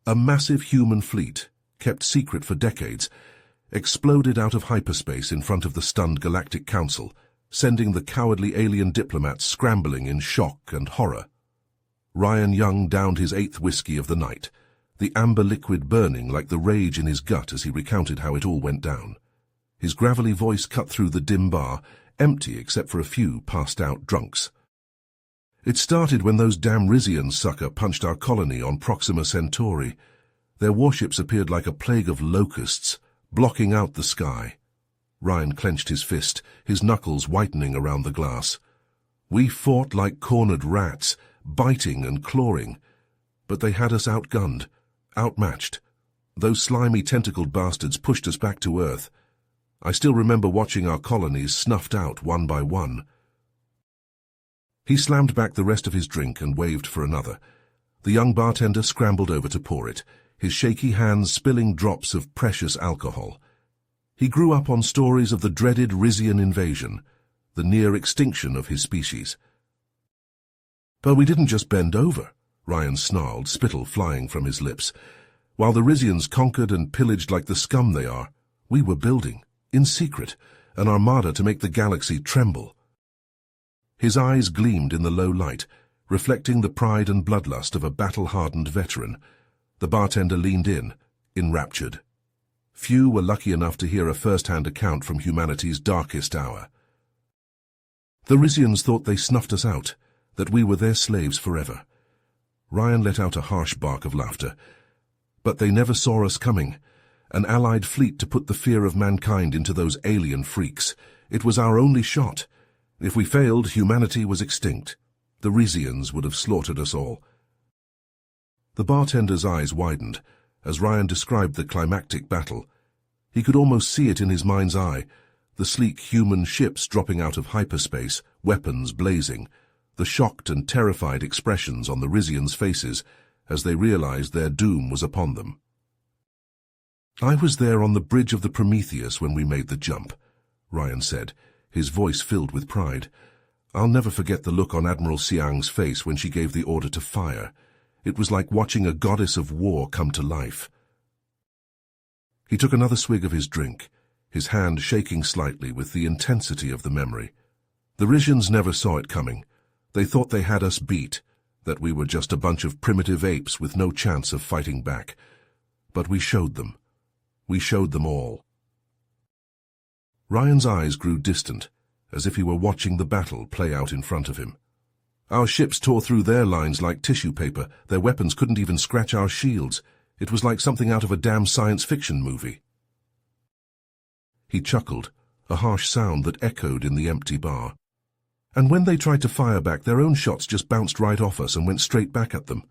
A massive human fleet, kept secret for decades, exploded out of hyperspace in front of the stunned Galactic Council, sending the cowardly alien diplomats scrambling in shock and horror. Ryan Young downed his 8th whiskey of the night, the amber liquid burning like the rage in his gut as he recounted how it all went down. His gravelly voice cut through the dim bar, empty except for a few passed-out drunks. It started when those damn Rizians sucker punched our colony on Proxima Centauri. Their warships appeared like a plague of locusts, blocking out the sky. Ryan clenched his fist, his knuckles whitening around the glass. We fought like cornered rats, biting and clawing, but they had us outgunned, outmatched. Those slimy tentacled bastards pushed us back to Earth. I still remember watching our colonies snuffed out one by one. He slammed back the rest of his drink and waved for another. The young bartender scrambled over to pour it, his shaky hands spilling drops of precious alcohol. He grew up on stories of the dreaded Rizian invasion, the near extinction of his species. But we didn't just bend over, Ryan snarled, spittle flying from his lips. While the Rizians conquered and pillaged like the scum they are, we were building, in secret, an armada to make the galaxy tremble. His eyes gleamed in the low light, reflecting the pride and bloodlust of a battle-hardened veteran. The bartender leaned in, enraptured. Few were lucky enough to hear a first-hand account from humanity's darkest hour. The Rizians thought they snuffed us out, that we were their slaves forever. Ryan let out a harsh bark of laughter. But they never saw us coming. An allied fleet to put the fear of mankind into those alien freaks. It was our only shot. If we failed, humanity was extinct. The Rizians would have slaughtered us all. The bartender's eyes widened as Ryan described the climactic battle. He could almost see it in his mind's eye, the sleek human ships dropping out of hyperspace, weapons blazing, the shocked and terrified expressions on the Rizians' faces as they realized their doom was upon them. I was there on the bridge of the Prometheus when we made the jump, Ryan said, his voice filled with pride. I'll never forget the look on Admiral Siang's face when she gave the order to fire. It was like watching a goddess of war come to life. He took another swig of his drink, his hand shaking slightly with the intensity of the memory. The Rizians never saw it coming. They thought they had us beat, that we were just a bunch of primitive apes with no chance of fighting back. But we showed them. We showed them all. Ryan's eyes grew distant, as if he were watching the battle play out in front of him. Our ships tore through their lines like tissue paper. Their weapons couldn't even scratch our shields. It was like something out of a damn science fiction movie. He chuckled, a harsh sound that echoed in the empty bar. And when they tried to fire back, their own shots just bounced right off us and went straight back at them.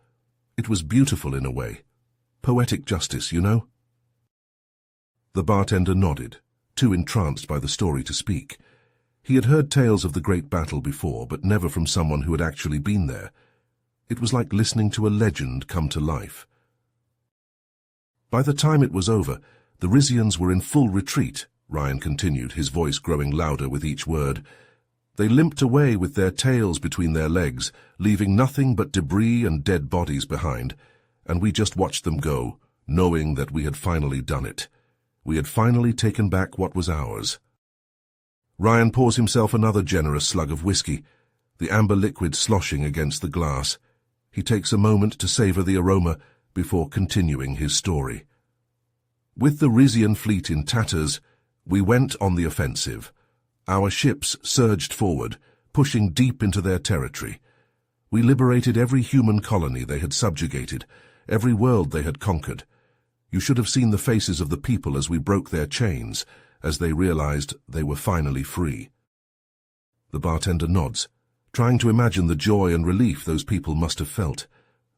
It was beautiful in a way. Poetic justice, you know? The bartender nodded, too entranced by the story to speak. He had heard tales of the great battle before, but never from someone who had actually been there. It was like listening to a legend come to life. By the time it was over, the Rizians were in full retreat, Ryan continued, his voice growing louder with each word. They limped away with their tails between their legs, leaving nothing but debris and dead bodies behind, and we just watched them go, knowing that we had finally done it. We had finally taken back what was ours. Ryan pours himself another generous slug of whiskey, the amber liquid sloshing against the glass. He takes a moment to savor the aroma before continuing his story. With the Rizian fleet in tatters, we went on the offensive. Our ships surged forward, pushing deep into their territory. We liberated every human colony they had subjugated, every world they had conquered. You should have seen the faces of the people as we broke their chains, as they realized they were finally free. The bartender nods, trying to imagine the joy and relief those people must have felt.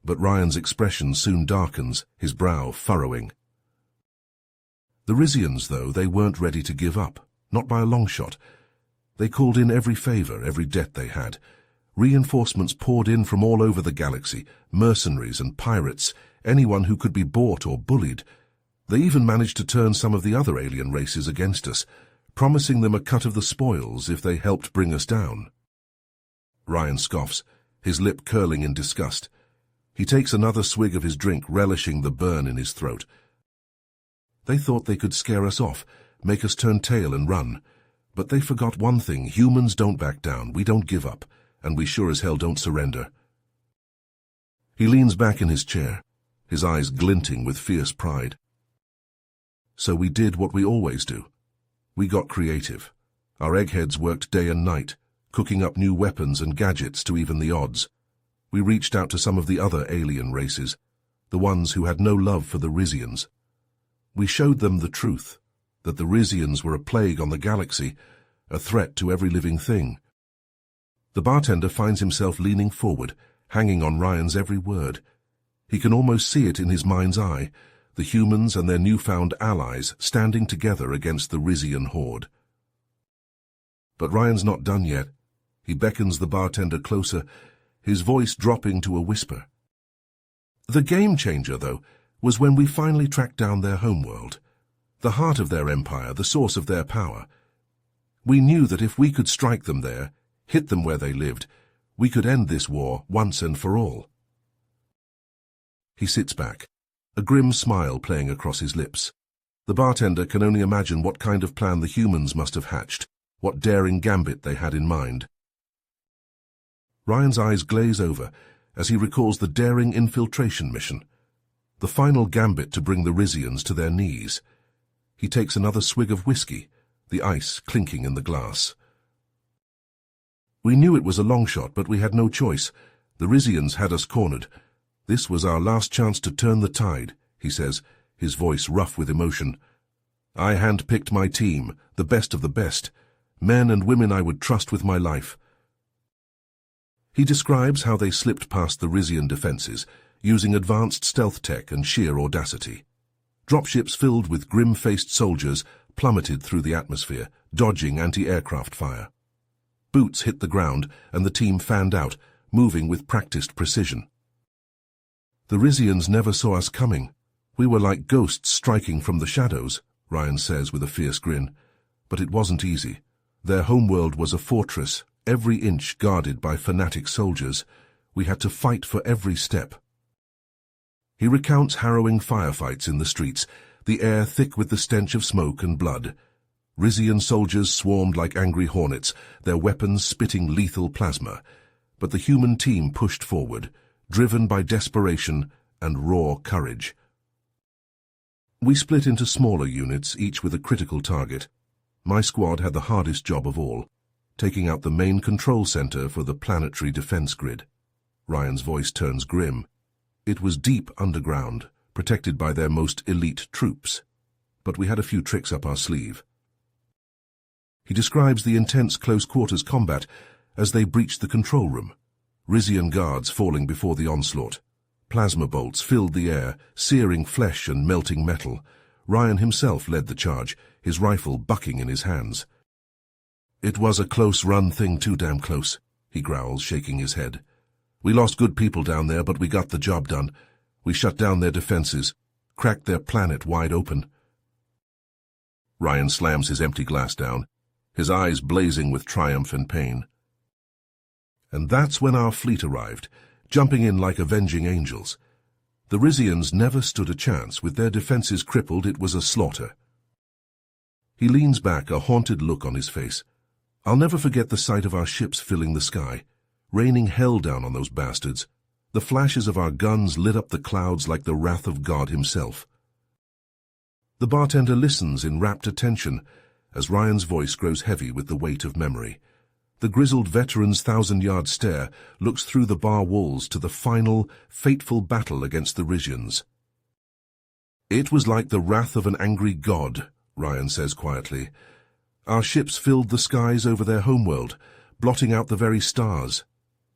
But Ryan's expression soon darkens, his brow furrowing. The Rizians, though, they weren't ready to give up, not by a long shot. They called in every favor, every debt they had. Reinforcements poured in from all over the galaxy, mercenaries and pirates, anyone who could be bought or bullied. They even managed to turn some of the other alien races against us, promising them a cut of the spoils if they helped bring us down. Ryan scoffs, his lip curling in disgust. He takes another swig of his drink, relishing the burn in his throat. They thought they could scare us off, make us turn tail and run. But they forgot one thing: humans don't back down, we don't give up, and we sure as hell don't surrender. He leans back in his chair, his eyes glinting with fierce pride. So we did what we always do. We got creative. Our eggheads worked day and night, cooking up new weapons and gadgets to even the odds. We reached out to some of the other alien races, the ones who had no love for the Rizians. We showed them the truth, that the Rizians were a plague on the galaxy, a threat to every living thing. The bartender finds himself leaning forward, hanging on Ryan's every word. He can almost see it in his mind's eye, the humans and their newfound allies standing together against the Rizian horde. But Ryan's not done yet. He beckons the bartender closer, his voice dropping to a whisper. The game changer, though, was when we finally tracked down their homeworld, the heart of their empire, the source of their power. We knew that if we could strike them there, hit them where they lived, we could end this war once and for all. He sits back, a grim smile playing across his lips. The bartender can only imagine what kind of plan the humans must have hatched, what daring gambit they had in mind. Ryan's eyes glaze over as he recalls the daring infiltration mission, the final gambit to bring the Rizians to their knees. He takes another swig of whiskey, the ice clinking in the glass. We knew it was a long shot, but we had no choice. The Rizians had us cornered. This was our last chance to turn the tide, he says, his voice rough with emotion. I hand-picked my team, the best of the best, men and women I would trust with my life. He describes how they slipped past the Rizian defenses, using advanced stealth tech and sheer audacity. Dropships filled with grim-faced soldiers plummeted through the atmosphere, dodging anti-aircraft fire. Boots hit the ground, and the team fanned out, moving with practiced precision. The Rizians never saw us coming. We were like ghosts striking from the shadows, Ryan says with a fierce grin. But it wasn't easy. Their homeworld was a fortress, every inch guarded by fanatic soldiers. We had to fight for every step. He recounts harrowing firefights in the streets, the air thick with the stench of smoke and blood. Rizian soldiers swarmed like angry hornets, their weapons spitting lethal plasma. But the human team pushed forward, driven by desperation and raw courage. We split into smaller units, each with a critical target. My squad had the hardest job of all, taking out the main control center for the planetary defense grid. Ryan's voice turns grim. It was deep underground, protected by their most elite troops. But we had a few tricks up our sleeve. He describes the intense close-quarters combat as they breached the control room. Rizian guards falling before the onslaught. Plasma bolts filled the air, searing flesh and melting metal. Ryan himself led the charge, his rifle bucking in his hands. It was a close-run thing, too damn close, he growls, shaking his head. We lost good people down there, but we got the job done. We shut down their defenses, cracked their planet wide open. Ryan slams his empty glass down, his eyes blazing with triumph and pain. And that's when our fleet arrived, jumping in like avenging angels. The Rizians never stood a chance. With their defenses crippled, it was a slaughter. He leans back, a haunted look on his face. I'll never forget the sight of our ships filling the sky, raining hell down on those bastards. The flashes of our guns lit up the clouds like the wrath of God himself. The bartender listens in rapt attention as Ryan's voice grows heavy with the weight of memory. The grizzled veteran's thousand-yard stare looks through the bar walls to the final, fateful battle against the Rizians. It was like the wrath of an angry god, Ryan says quietly. Our ships filled the skies over their homeworld, blotting out the very stars.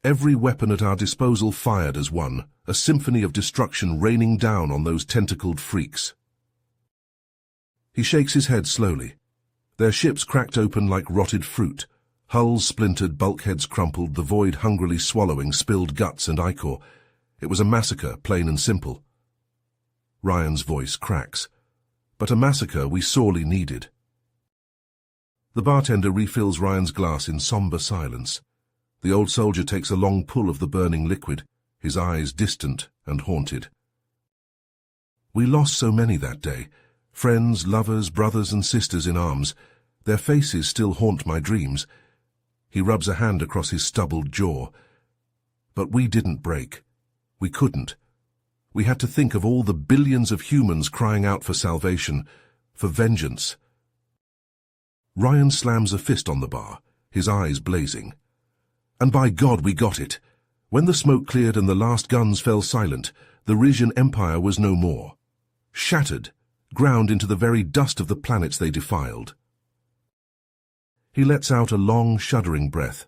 Every weapon at our disposal fired as one, a symphony of destruction raining down on those tentacled freaks. He shakes his head slowly. Their ships cracked open like rotted fruit. Hulls splintered, bulkheads crumpled, the void hungrily swallowing spilled guts and ichor. It was a massacre, plain and simple. Ryan's voice cracks. But a massacre we sorely needed. The bartender refills Ryan's glass in somber silence. The old soldier takes a long pull of the burning liquid, his eyes distant and haunted. We lost so many that day, friends, lovers, brothers and sisters in arms. Their faces still haunt my dreams. He rubs a hand across his stubbled jaw. But we didn't break. We couldn't. We had to think of all the billions of humans crying out for salvation, for vengeance. Ryan slams a fist on the bar, his eyes blazing. And by God, we got it. When the smoke cleared and the last guns fell silent, the Risian Empire was no more. Shattered, ground into the very dust of the planets they defiled. He lets out a long, shuddering breath.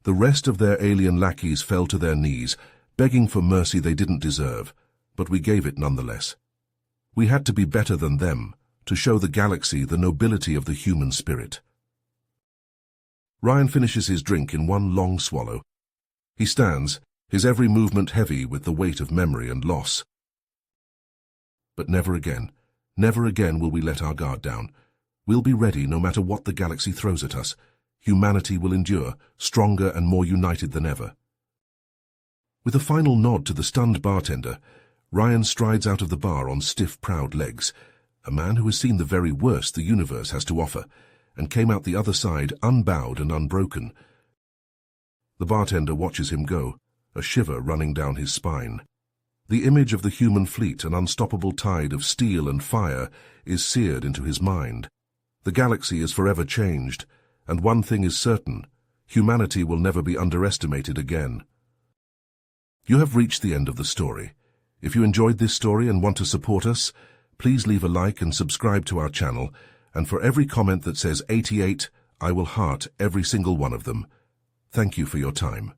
The rest of their alien lackeys fell to their knees, begging for mercy they didn't deserve, but we gave it nonetheless. We had to be better than them, to show the galaxy the nobility of the human spirit. Ryan finishes his drink in one long swallow. He stands, his every movement heavy with the weight of memory and loss. But never again will we let our guard down. We'll be ready no matter what the galaxy throws at us. Humanity will endure, stronger and more united than ever. With a final nod to the stunned bartender, Ryan strides out of the bar on stiff, proud legs, a man who has seen the very worst the universe has to offer, and came out the other side unbowed and unbroken. The bartender watches him go, a shiver running down his spine. The image of the human fleet, an unstoppable tide of steel and fire, is seared into his mind. The galaxy is forever changed, and one thing is certain: humanity will never be underestimated again. You have reached the end of the story. If you enjoyed this story and want to support us, please leave a like and subscribe to our channel, and for every comment that says 88, I will heart every single one of them. Thank you for your time.